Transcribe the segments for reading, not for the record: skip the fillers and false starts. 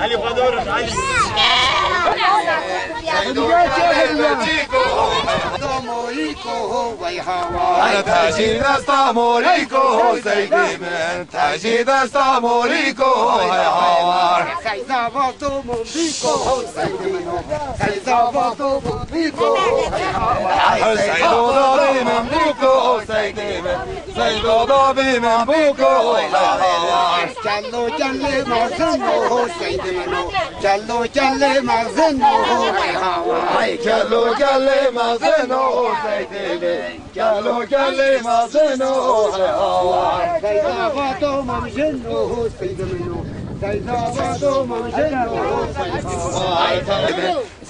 علي غدور علي أنا تجيد استعمريكو سيدي من تجيد استعمريكو هاي حوار سيدا بطو مبيكو سيدي منو سيدا بطو مبيكو هاي حوار سيدو ضابي من بوكو سيدي من سيدو ضابي من بوكو هاي حوار جلو جلي مغزنو سيدي منو جلو جلي مغزنو هاي حوار جلو جلي مغزنو سيدي من جلو جلي مغزنو هاي حوار سيدا بطو مغزنو سيدي منو سيدا بطو مغزنو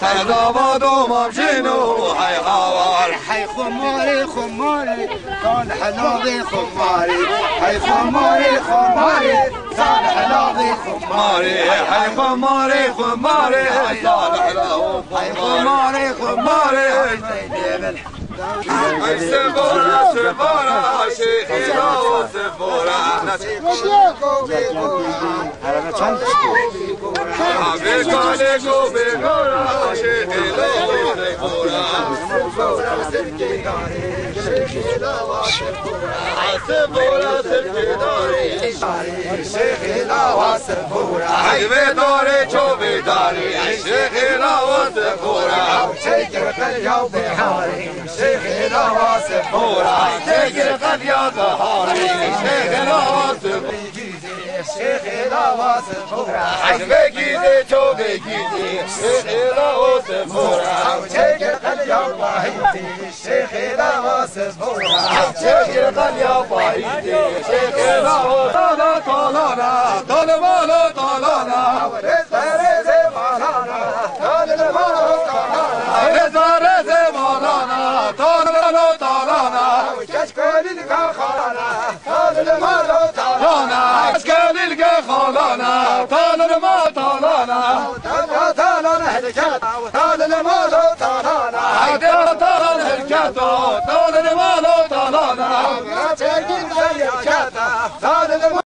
سيدا بطو مغزنو هاي حوار هاي خماري خماري صالح لابي خماري هاي خماري خماري صالح لابي خماري هاي خماري خماري صالح له خماري خماري سفورة سفورة شيخي لو سفورة بيكو ليكو بيكورة شيخي لو سفورة سفورة سفورة شيخي لا سفورة حبيبي دوري شوفي داري شيخي لا سفورة شيخي قليا بحاري شيخي لا سفورة شيخي قد يا ظهاري شيخي لا سفورة شيخ لا واسفورة حجمك جيدي تو بجيدي شيخ لا واسفورة وشيخ قال يا باهيتي شيخ لا واسفورة شيخ قال يا باهيتي شيخ لا واسفورة طالانا طالبانا طالانا رزا رزا مالانا طالبانا رزا رزا مالانا طالبانا طالانا وكشكول الكخالانا طالبانا طالانا كشكول الكخالانا طالبانا طالانا طالانا هلكاتا طالبانا طالانا عدنا طالانا هلكاتا طالبانا طالانا ما تجي زي الكاتا طالبانا